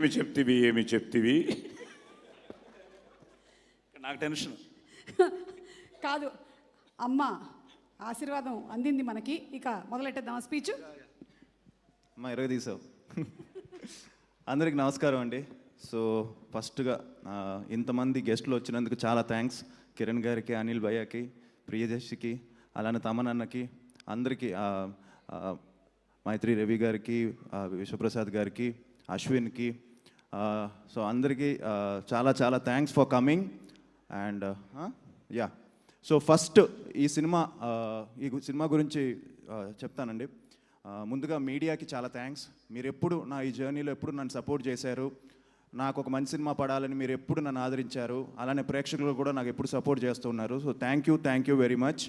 ఏమి చెప్తివి నాకు టెన్షన్ కాదు అమ్మ ఆశీర్వాదం అందింది మనకి. ఇక మొదలెట్టేద్దాం స్పీచ్. అమ్మా తీసావు. అందరికి నమస్కారం అండి. సో ఫస్ట్గా ఇంతమంది గెస్టులు వచ్చినందుకు చాలా థ్యాంక్స్. కిరణ్ గారికి, అనిల్ భయ్యకి, ప్రియదర్శికి, అలానే తమనన్నకి, అందరికీ, మైత్రి రవి గారికి, విశ్వప్రసాద్ గారికి, అశ్విన్కి, సో అందరికీ చాలా చాలా thanks for coming. And yeah, so first ఈ సినిమా గురించి చెప్తానండి. ముందుగా మీడియాకి చాలా థ్యాంక్స్. మీరు ఎప్పుడు నా ఈ జర్నీలో ఎప్పుడు నన్ను సపోర్ట్ చేశారు. నాకు ఒక మంచి సినిమా పడాలని మీరు ఎప్పుడు నన్ను ఆదరించారు. అలానే ప్రేక్షకులు కూడా నాకు ఎప్పుడు సపోర్ట్ చేస్తున్నారు. So thank you very much.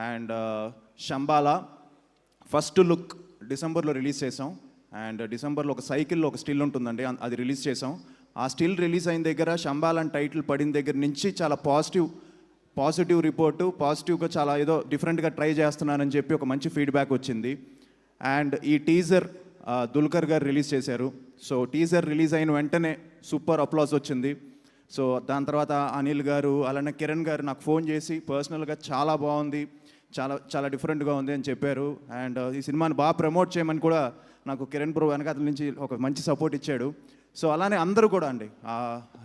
And Shambala first look డిసెంబర్లో రిలీజ్ చేసాం. అండ్ డిసెంబర్లో ఒక సైకిల్లో ఒక స్టిల్ ఉంటుందండి, అది రిలీజ్ చేసాం. ఆ స్టిల్ రిలీజ్ అయిన దగ్గర శంబాలా అని టైటిల్ పడిన దగ్గర నుంచి చాలా పాజిటివ్ రిపోర్టు, పాజిటివ్గా చాలా ఏదో డిఫరెంట్గా ట్రై చేస్తున్నానని చెప్పి ఒక మంచి ఫీడ్బ్యాక్ వచ్చింది. అండ్ ఈ టీజర్ దుల్కర్ గారు రిలీజ్ చేశారు. సో టీజర్ రిలీజ్ అయిన వెంటనే సూపర్ అప్లాస్ వచ్చింది. సో దాని తర్వాత అనిల్ గారు అలానే కిరణ్ గారు నాకు ఫోన్ చేసి పర్సనల్గా చాలా బాగుంది, చాలా చాలా డిఫరెంట్గా ఉంది అని చెప్పారు. అండ్ ఈ సినిమాని బాగా ప్రమోట్ చేయమని కూడా నాకు కిరణ్ బ్రో వెనకాల నుంచి ఒక మంచి సపోర్ట్ ఇచ్చాడు. సో అలానే అందరూ కూడా అండి,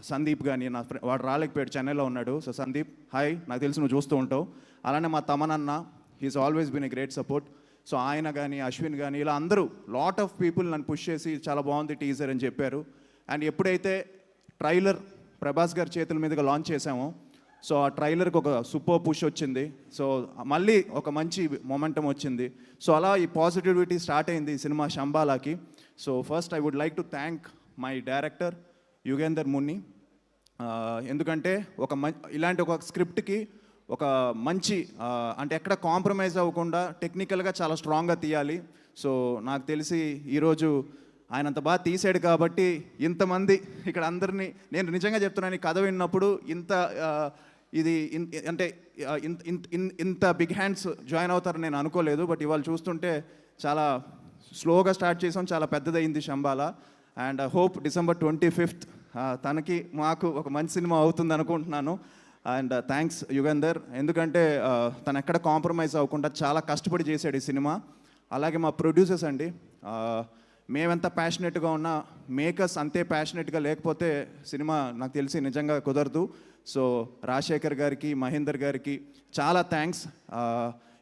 సందీప్ కానీ వాడు రాలేకపోయాడు, చెన్నైలో ఉన్నాడు. సో సందీప్, హాయ్, నాకు తెలిసి నువ్వు చూస్తూ ఉంటావు. అలానే మా తమనన్న, he's always been a great support. So ఆయన కానీ, అశ్విన్ కానీ, ఇలా అందరూ లాట్ ఆఫ్ పీపుల్ నన్ను పుష్ చేసి చాలా బాగుంది టీజర్ అని చెప్పారు. అండ్ ఎప్పుడైతే ట్రైలర్ ప్రభాస్ గారి చేతుల మీదుగా లాంచ్ చేసామో, సో ఆ ట్రైలర్కి ఒక సూపర్ పుష్ వచ్చింది. సో మళ్ళీ ఒక మంచి మొమెంటం వచ్చింది. సో అలా ఈ పాజిటివిటీ స్టార్ట్ అయింది ఈ సినిమా శంబాలాకి. So first I would like to thank my director Yugender Muni. ఎందుకంటే ఇలాంటి ఒక స్క్రిప్ట్కి ఒక మంచి అంటే ఎక్కడ కాంప్రమైజ్ అవ్వకుండా టెక్నికల్గా చాలా స్ట్రాంగ్గా తీయాలి. సో నాకు తెలిసి ఈరోజు ఆయన అంత బాగా తీసాడు కాబట్టి ఇంతమంది ఇక్కడ అందరినీ, నేను నిజంగా చెప్తున్నాను, ఈ కథ విన్నప్పుడు ఇంత బిగ్ హ్యాండ్స్ జాయిన్ అవుతారని నేను అనుకోలేదు. బట్ ఇవాళ చూస్తుంటే చాలా స్లోగా స్టార్ట్ చేసాం, చాలా పెద్దదైంది Shambala. And hope December 25th తనకి మాకు ఒక మంచి సినిమా అవుతుంది అనుకుంటున్నాను. అండ్ థ్యాంక్స్ యుగంధర్, ఎందుకంటే తను ఎక్కడ కాంప్రమైజ్ అవ్వకుండా చాలా కష్టపడి చేశాడు ఈ సినిమా. అలాగే మా ప్రొడ్యూసర్స్ అండి, మేమెంత ప్యాషనెట్గా ఉన్నా మేకర్స్ అంతే ప్యాషనెట్గా లేకపోతే సినిమా నాకు తెలిసి నిజంగా కుదరదు. సో రాజశేఖర్ గారికి, మహేందర్ గారికి చాలా థ్యాంక్స్.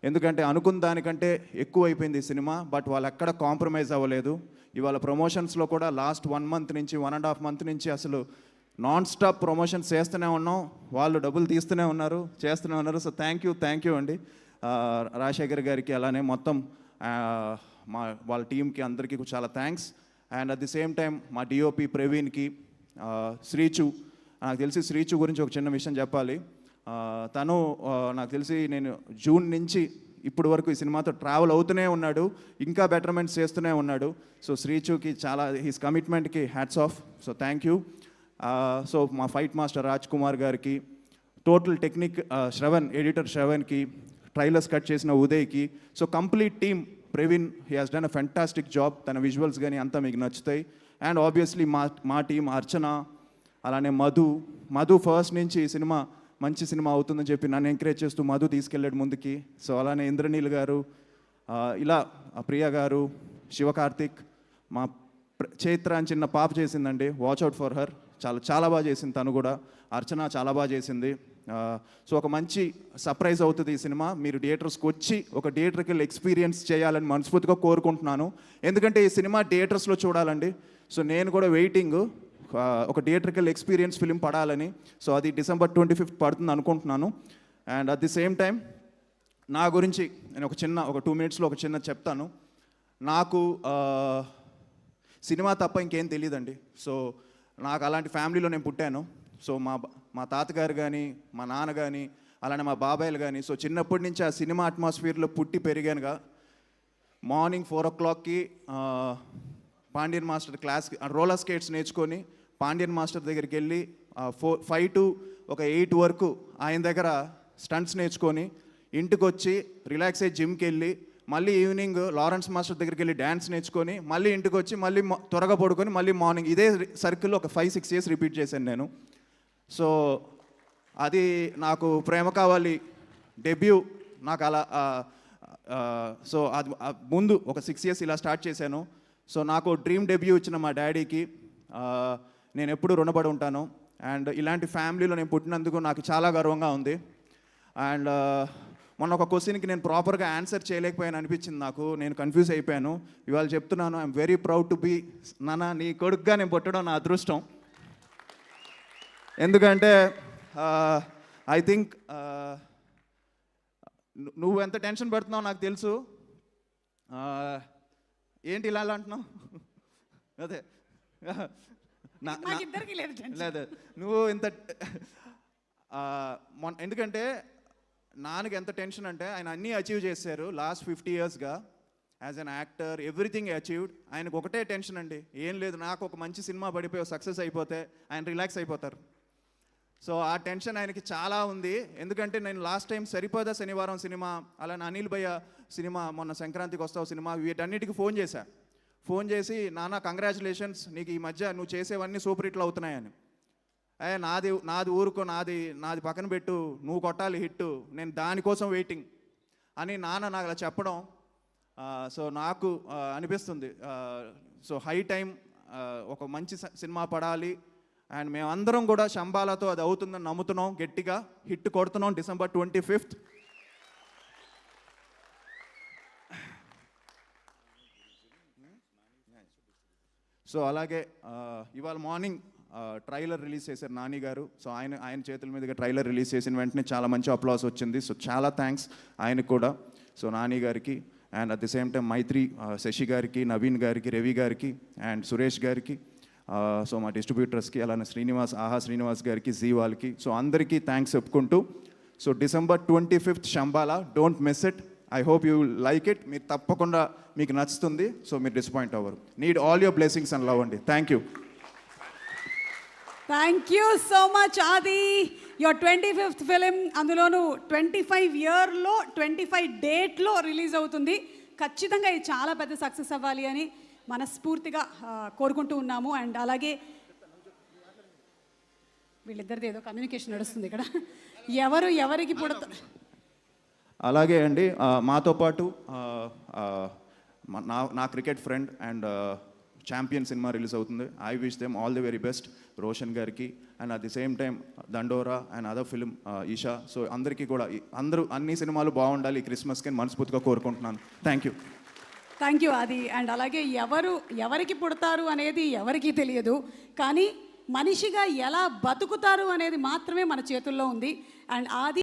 ఎందుకంటే అనుకున్న దానికంటే ఎక్కువ అయిపోయింది ఈ సినిమా, బట్ వాళ్ళు ఎక్కడ కాంప్రమైజ్ అవ్వలేదు. ఇవాళ ప్రమోషన్స్లో కూడా లాస్ట్ 1 month నుంచి 1.5 months నుంచి అసలు నాన్ స్టాప్ ప్రమోషన్స్ చేస్తూనే ఉన్నాం. వాళ్ళు డబ్బులు తీస్తూనే ఉన్నారు, చేస్తూనే ఉన్నారు. సో థ్యాంక్ యూ అండి రాజశేఖర్ గారికి, అలానే మొత్తం వాళ్ళ టీంకి అందరికీ చాలా thanks. And at the same time మా డిఓపి ప్రవీణ్కి, శ్రీచు, నాకు తెలిసి శ్రీచు గురించి ఒక చిన్న విషయం చెప్పాలి. తను నాకు తెలిసి నేను జూన్ నుంచి ఇప్పటి వరకు ఈ సినిమాతో ట్రావెల్ అవుతూనే ఉన్నాడు, ఇంకా బెటర్మెంట్స్ చేస్తూనే ఉన్నాడు. సో శ్రీచుకి చాలా, హిస్ కమిట్మెంట్కి hats off. So thank you. So మా ఫైట్ మాస్టర్ రాజ్ కుమార్ గారికి, టోటల్ టెక్నిక్ శ్రవణ్, ఎడిటర్ శ్రవణ్కి, ట్రైలర్స్ కట్ చేసిన ఉదయ్కి, so complete team, Praveen, he has done a fantastic job. తన విజువల్స్ కానీ అంతా మీకు నచ్చుతాయి. అండ్ ఆబ్వియస్లీ మా టీం అర్చన, అలానే మధు ఫస్ట్ నుంచి ఈ సినిమా మంచి సినిమా అవుతుందని చెప్పి నన్ను ఎంకరేజ్ చేస్తూ మధు తీసుకెళ్ళాడు ముందుకి. సో అలానే ఇంద్రనీల్ గారు, ఇలా ప్రియ గారు, శివకార్తిక్, మా చైత్ర అని చిన్న పాప చేసిందండి, వాచ్ అవుట్ ఫర్ హర్, చాలా బాగా చేసింది తను కూడా. అర్చన చాలా బాగా చేసింది. సో ఒక మంచి సర్ప్రైజ్ అవుతుంది ఈ సినిమా. మీరు థియేటర్స్కి వచ్చి ఒక థియేటర్కి వెళ్ళి ఎక్స్పీరియన్స్ చేయాలని మనస్ఫూర్తిగా కోరుకుంటున్నాను. ఎందుకంటే ఈ సినిమా థియేటర్స్లో చూడాలండి. సో నేను కూడా వెయిటింగ్ ఒక థియేటర్కి వెళ్ళి ఎక్స్పీరియన్స్ ఫిలిం పడాలని. సో అది డిసెంబర్ 25th పడుతుంది అనుకుంటున్నాను. And at the same time నా గురించి నేను ఒక 2 minutesలో ఒక చిన్న చెప్తాను. నాకు సినిమా తప్ప ఇంకేం తెలియదండి. సో నాకు అలాంటి ఫ్యామిలీలో నేను పుట్టాను. సో మా తాతగారు కానీ, మా నాన్న కానీ, అలానే మా బాబాయిలు కానీ, సో చిన్నప్పటి నుంచి ఆ సినిమా అట్మాస్ఫియర్లో పుట్టి పెరిగానుగా. మార్నింగ్ 4 o'clockకి పాండ్యన్ మాస్టర్ క్లాస్కి రోలర్ స్కేట్స్ నేర్చుకొని పాండ్యన్ మాస్టర్ దగ్గరికి వెళ్ళి 5 to 8 వరకు ఆయన దగ్గర స్టంట్స్ నేర్చుకొని ఇంటికి వచ్చి రిలాక్స్ అయ్యి జిమ్కి వెళ్ళి మళ్ళీ ఈవినింగ్ లారెన్స్ మాస్టర్ దగ్గరికి వెళ్ళి డ్యాన్స్ నేర్చుకొని మళ్ళీ ఇంటికి వచ్చి మళ్ళీ త్వరగా పడుకొని మళ్ళీ మార్నింగ్ ఇదే సర్కిల్లో ఒక 5-6 ఇయర్స్ రిపీట్ చేశాను నేను. సో అది నాకు ప్రేమ కావాలి డెబ్యూ నాకు అలా సో అది ముందు ఒక 6 ఇయర్స్ ఇలా స్టార్ట్ చేశాను. సో నాకు డ్రీమ్ డెబ్యూ ఇచ్చిన మా డాడీకి నేను ఎప్పుడూ రుణపడి ఉంటాను. అండ్ ఇలాంటి ఫ్యామిలీలో నేను పుట్టినందుకు నాకు చాలా గర్వంగా ఉంది. అండ్ మొన్న ఒక క్వశ్చన్కి నేను ప్రాపర్గా ఆన్సర్ చేయలేకపోయాను అనిపించింది నాకు. నేను కన్ఫ్యూజ్ అయిపోయాను. ఇవాళ చెప్తున్నాను, I'm very proud to be నాన్న నీ కొడుకుగా నేను పుట్టడం నా అదృష్టం. ఎందుకంటే ఐ థింక్ నువ్వు ఎంత టెన్షన్ పడుతున్నావు నాకు తెలుసు. ఏంటి ఇలా అంటున్నావు? అదే మాకిద్దరికీ లేదు tension. లేదు నువ్వు ఇంత ఎందుకంటే నాన్నకి ఎంత టెన్షన్ అంటే ఆయన అన్నీ అచీవ్ చేశారు లాస్ట్ 50 ఇయర్స్గా as an actor, everything achieved. ఆయనకు ఒకటే టెన్షన్ అండి, ఏం లేదు నాకు ఒక మంచి సినిమా పడిపోయి సక్సెస్ అయిపోతే ఆయన రిలాక్స్ అయిపోతారు. సో ఆ టెన్షన్ ఆయనకి చాలా ఉంది. ఎందుకంటే నేను లాస్ట్ టైం సరిపోదా శనివారం సినిమా, అలానే అనిల్ భయ్య సినిమా, మొన్న సంక్రాంతికి వస్తావు సినిమా, వీటన్నిటికీ ఫోన్ చేసి నాన్న కంగ్రాచులేషన్స్, నీకు ఈ మధ్య నువ్వు చేసేవన్నీ సూపర్ హిట్లు అవుతున్నాయని. నాది ఊరుకో, నాది పక్కన పెట్టు, నువ్వు కొట్టాలి హిట్, నేను దానికోసం వెయిటింగ్ అని నాన్న నాకు అలా చెప్పడం. సో నాకు అనిపిస్తుంది సో హై టైం ఒక మంచి సినిమా పడాలి. అండ్ మేమందరం కూడా శంబాలతో అది అవుతుందని నమ్ముతున్నాం, గట్టిగా హిట్ కొడుతున్నాం December 25th. సో అలాగే ఇవాళ మార్నింగ్ ట్రైలర్ రిలీజ్ చేశారు నాని గారు. సో ఆయన చేతుల మీదుగా ట్రైలర్ రిలీజ్ చేసిన వెంటనే చాలా మంచి అప్లాస్ వచ్చింది. సో చాలా థ్యాంక్స్ ఆయనకు కూడా, సో నాని గారికి. And at the same time Mythri, Sashi గారికి, నవీన్ గారికి, రవి గారికి అండ్ సురేష్ గారికి, సో మా డిస్ట్రిబ్యూటర్స్కి, అలానే ఆహా శ్రీనివాస్ గారికి, జీ వాళ్ళకి, సో అందరికీ థ్యాంక్స్ చెప్పుకుంటూ, so December 25th Shambhala, don't miss it. I hope you like it. మీరు తప్పకుండా మీకు నచ్చుతుంది. సో మీరు డిసప్పాయింట్ అవ్వరు. Need all your blessings and love అండి. Thank you. Thank you so much Aadi. Your 25th film, అందులోనూ 25 ఇయర్లో 25 డేట్లో రిలీజ్ అవుతుంది. ఖచ్చితంగా ఇది చాలా పెద్ద సక్సెస్ అవ్వాలి అని మనస్ఫూర్తిగా కోరుకుంటూ ఉన్నాము. అండ్ అలాగే వీళ్ళిద్దరిది ఏదో కమ్యూనికేషన్ నడుస్తుంది ఇక్కడ, ఎవరికి పుడతారు. అలాగే అండి, మాతో పాటు నా cricket friend and champion cinema release అవుతుంది. I wish them all the very best, Roshan గారికి. And at the same time Dandora and other film Eesha. So అందరికీ కూడా అందరూ అన్ని సినిమాలు బాగుండాలి ఈ క్రిస్మస్కి అని మనస్ఫూర్తిగా కోరుకుంటున్నాను. Thank you. థ్యాంక్ యూ ఆది. అండ్ అలాగే ఎవరికి పుడతారు అనేది ఎవరికీ తెలియదు, కానీ మనిషిగా ఎలా బతుకుతారు అనేది మాత్రమే మన చేతుల్లో ఉంది. అండ్ ఆది